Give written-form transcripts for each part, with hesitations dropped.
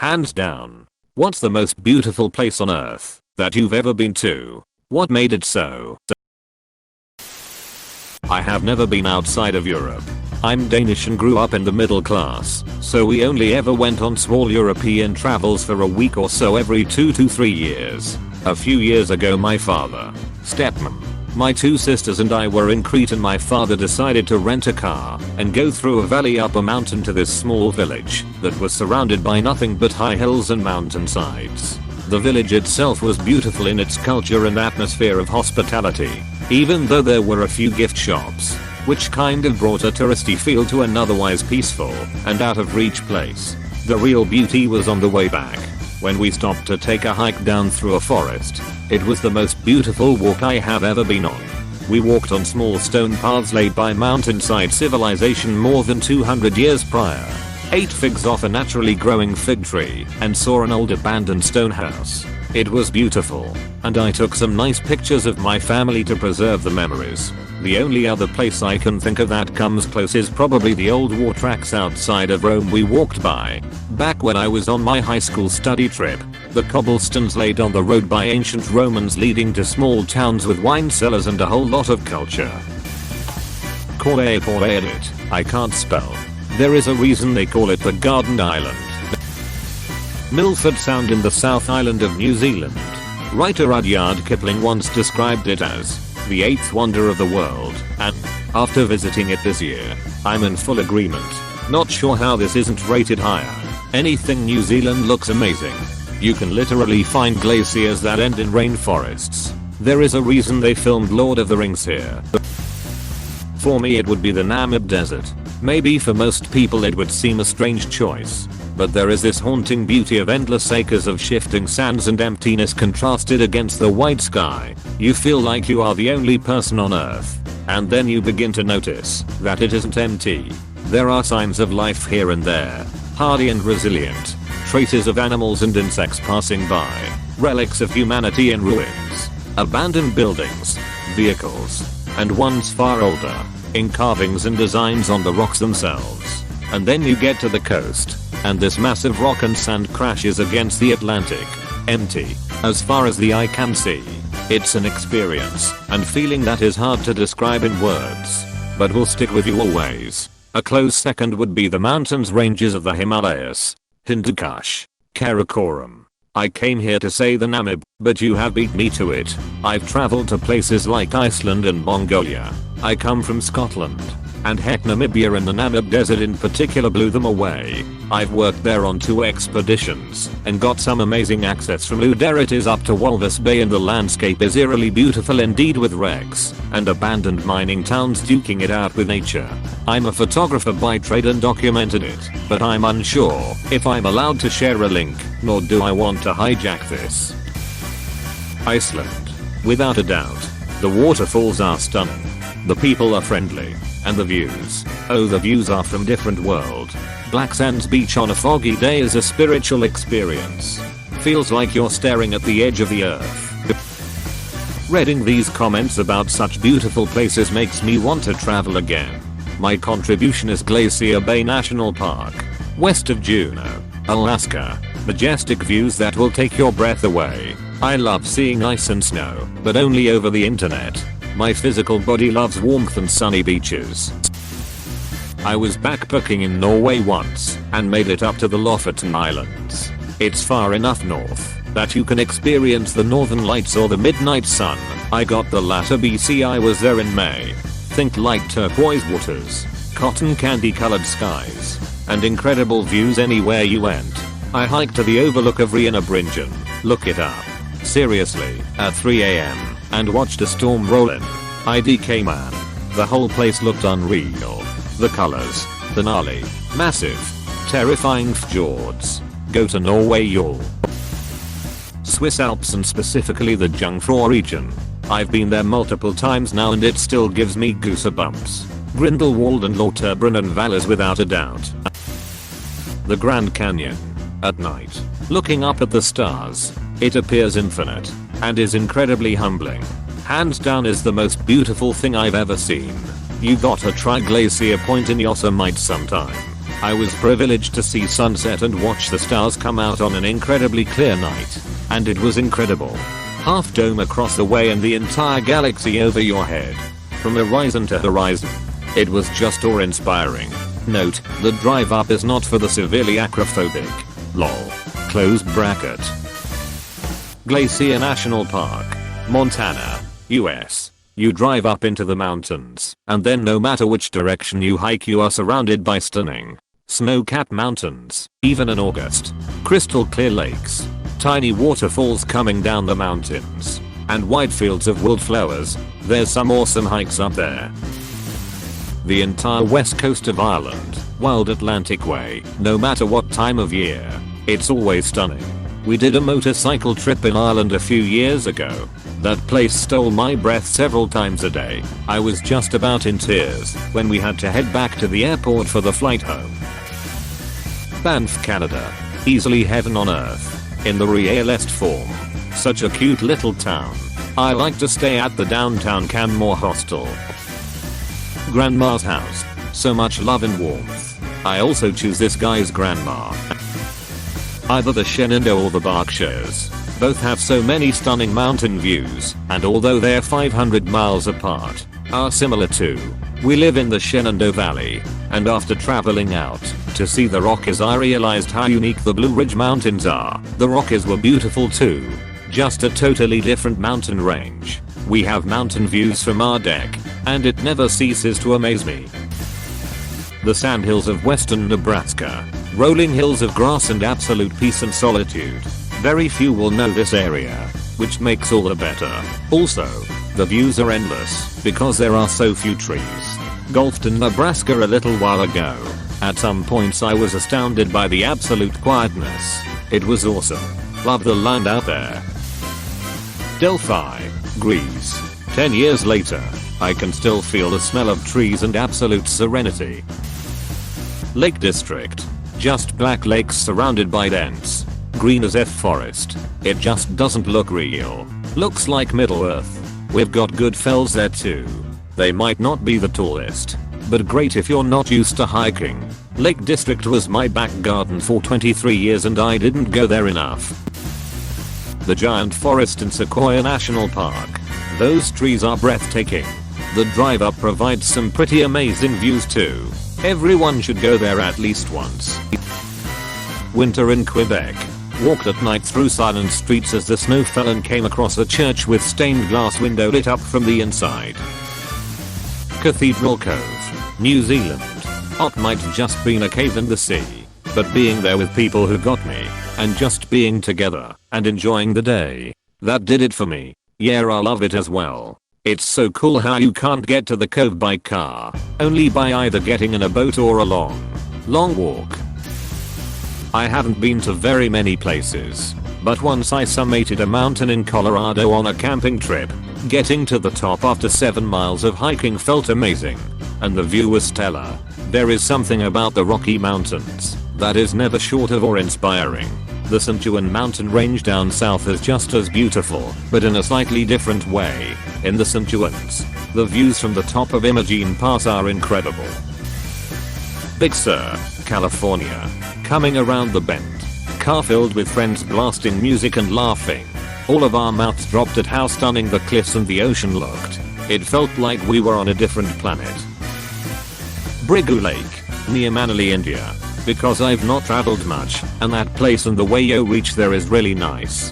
Hands down. What's the most beautiful place on earth that you've ever been to? What made it so? I have never been outside of Europe. I'm Danish and grew up in the middle class, so we only ever went on small European travels for a week or so every 2 to 3 years. A few years ago my father, stepmom, my 2 sisters and I were in Crete and my father decided to rent a car and go through a valley up a mountain to this small village that was surrounded by nothing but high hills and mountainsides. The village itself was beautiful in its culture and atmosphere of hospitality, even though there were a few gift shops, which kind of brought a touristy feel to an otherwise peaceful and out of reach place. The real beauty was on the way back, when we stopped to take a hike down through a forest. It was the most beautiful walk I have ever been on. We walked on small stone paths laid by mountainside civilization more than 200 years prior, ate figs off a naturally growing fig tree, and saw an old abandoned stone house. It was beautiful, and I took some nice pictures of my family to preserve the memories. The only other place I can think of that comes close is probably the old war tracks outside of Rome we walked by back when I was on my high school study trip. The cobblestones laid on the road by ancient Romans leading to small towns with wine cellars and a whole lot of culture. AskReddit, I can't spell. There is a reason they call it the Garden Island. Milford Sound in the South Island of New Zealand. Writer Rudyard Kipling once described it as the 8th wonder of the world, and after visiting it this year, I'm in full agreement. Not sure how this isn't rated higher. Anything New Zealand looks amazing. You can literally find glaciers that end in rainforests. There is a reason they filmed Lord of the Rings here. For me it would be the Namib Desert. Maybe for most people it would seem a strange choice, but there is this haunting beauty of endless acres of shifting sands and emptiness contrasted against the white sky. You feel like you are the only person on Earth, and then you begin to notice that it isn't empty. There are signs of life here and there, hardy and resilient, traces of animals and insects passing by, relics of humanity in ruins, abandoned buildings, vehicles, and ones far older, in carvings and designs on the rocks themselves. And then you get to the coast, and this massive rock and sand crashes against the Atlantic, empty, as far as the eye can see. It's an experience and feeling that is hard to describe in words, but will stick with you always. A close second would be the mountains ranges of the Himalayas, Hindu Kush, Karakoram. I came here to say the Namib, but you have beat me to it. I've traveled to places like Iceland and Mongolia. I come from Scotland, and heck, Namibia and the Namib Desert in particular blew them away. I've worked there on 2 expeditions and got some amazing access from Luderites up to Walvis Bay, and the landscape is eerily beautiful indeed, with wrecks and abandoned mining towns duking it out with nature. I'm a photographer by trade and documented it, but I'm unsure if I'm allowed to share a link, nor do I want to hijack this. Iceland. Without a doubt. The waterfalls are stunning. The people are friendly. And the views. Oh, the views are from different world. Black Sands Beach on a foggy day is a spiritual experience. Feels like you're staring at the edge of the earth. Reading these comments about such beautiful places makes me want to travel again. My contribution is Glacier Bay National Park, west of Juneau, Alaska. Majestic views that will take your breath away. I love seeing ice and snow, but only over the internet. My physical body loves warmth and sunny beaches. I was backpacking in Norway once and made it up to the Lofoten Islands. It's far enough north that you can experience the northern lights or the midnight sun. I got the latter BC. I was there in May. Think light turquoise waters, cotton candy colored skies, and incredible views anywhere you went. I hiked to the overlook of Rianabringen. Look it up. Seriously, at 3 AM. And watched a storm roll in. IDK man. The whole place looked unreal. The colors, the gnarly, massive, terrifying fjords. Go to Norway, y'all. Swiss Alps, and specifically the Jungfrau region. I've been there multiple times now and it still gives me goosebumps. Grindelwald and Lauterbrunnen valleys without a doubt. The Grand Canyon. At night, looking up at the stars, it appears infinite, and is incredibly humbling. Hands down is the most beautiful thing I've ever seen. You gotta try Glacier Point in Yosemite sometime. I was privileged to see sunset and watch the stars come out on an incredibly clear night. And it was incredible. Half Dome across the way and the entire galaxy over your head. From horizon to horizon. It was just awe-inspiring. Note, the drive up is not for the severely acrophobic. Lol. Close bracket. Glacier National Park, Montana, US. You drive up into the mountains, and then no matter which direction you hike you are surrounded by stunning, snow-capped mountains, even in August, crystal clear lakes, tiny waterfalls coming down the mountains, and wide fields of wildflowers. There's some awesome hikes up there. The entire west coast of Ireland, Wild Atlantic Way, no matter what time of year, it's always stunning. We did a motorcycle trip in Ireland a few years ago. That place stole my breath several times a day. I was just about in tears when we had to head back to the airport for the flight home. Banff, Canada. Easily heaven on earth. In the realest form. Such a cute little town. I like to stay at the downtown Canmore hostel. Grandma's house. So much love and warmth. I also choose this guy's grandma. Either the Shenandoah or the Berkshires. Both have so many stunning mountain views, and although they're 500 miles apart, are similar too. We live in the Shenandoah Valley, and after traveling out to see the Rockies I realized how unique the Blue Ridge Mountains are. The Rockies were beautiful too. Just a totally different mountain range. We have mountain views from our deck, and it never ceases to amaze me. The sandhills of western Nebraska. Rolling hills of grass and absolute peace and solitude. Very few will know this area, which makes all the better. Also, the views are endless because there are so few trees. Golfed in Nebraska a little while ago. At some points I was astounded by the absolute quietness. It was awesome. Love the land out there. Delphi, Greece. 10 years later, I can still feel the smell of trees and absolute serenity. Lake District. Just black lakes surrounded by dense, green as F forest. It just doesn't look real. Looks like Middle Earth. We've got good fells there too. They might not be the tallest, but great if you're not used to hiking. Lake District was my back garden for 23 years and I didn't go there enough. The giant forest in Sequoia National Park. Those trees are breathtaking. The drive up provides some pretty amazing views too. Everyone should go there at least once. Winter in Quebec. Walked at night through silent streets as the snow fell and came across a church with stained glass window lit up from the inside. Cathedral Cove, New Zealand. It might just been a cave in the sea, but being there with people who got me, and just being together, and enjoying the day, that did it for me. Yeah, I love it as well. It's so cool how you can't get to the cove by car, only by either getting in a boat or a long walk. I haven't been to very many places, but once I summited a mountain in Colorado on a camping trip. Getting to the top after 7 miles of hiking felt amazing, and the view was stellar. There is something about the Rocky Mountains that is never short of awe-inspiring. The St. Juan mountain range down south is just as beautiful, but in a slightly different way. In the St. Juans, the views from the top of Imogene Pass are incredible. Big Sur, California. Coming around the bend. Car filled with friends blasting music and laughing. All of our mouths dropped at how stunning the cliffs and the ocean looked. It felt like we were on a different planet. Brigu Lake, near Manali, India. Because I've not traveled much, and that place and the way you reach there is really nice.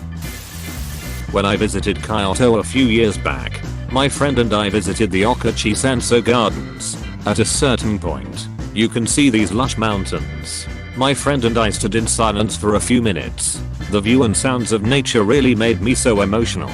When I visited Kyoto a few years back, my friend and I visited the Okachi Sanso Gardens. At a certain point, you can see these lush mountains. My friend and I stood in silence for a few minutes. The view and sounds of nature really made me so emotional.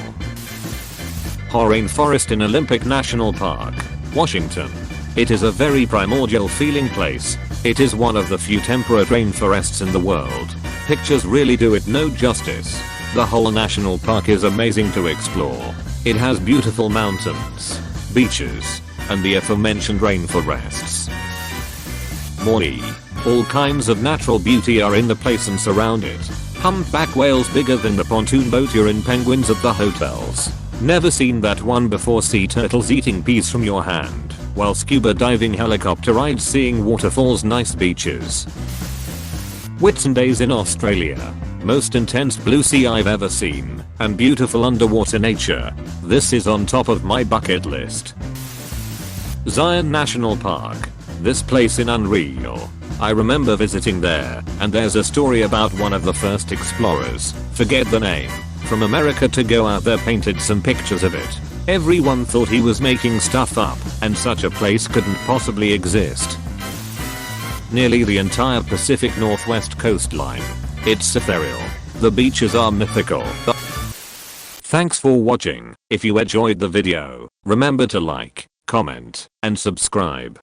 Horain Forest in Olympic National Park, Washington. It is a very primordial feeling place. It is one of the few temperate rainforests in the world. Pictures really do it no justice. The whole national park is amazing to explore. It has beautiful mountains, beaches, and the aforementioned rainforests. Maui. All kinds of natural beauty are in the place and surround it. Humpback whales bigger than the pontoon boat you're in, penguins at the hotels. Never seen that one before. Sea turtles eating peas from your hand. while scuba diving, helicopter rides, seeing waterfalls, nice beaches. Whitsundays in Australia. Most intense blue sea I've ever seen, and beautiful underwater nature. This is on top of my bucket list. Zion National Park. This place in unreal. I remember visiting there, and there's a story about one of the first explorers, forget the name, from America to go out there, painted some pictures of it. Everyone thought he was making stuff up, and such a place couldn't possibly exist. Nearly the entire Pacific Northwest coastline. It's ethereal. The beaches are mythical. Thanks for watching. If you enjoyed the video, remember to like, comment, and subscribe.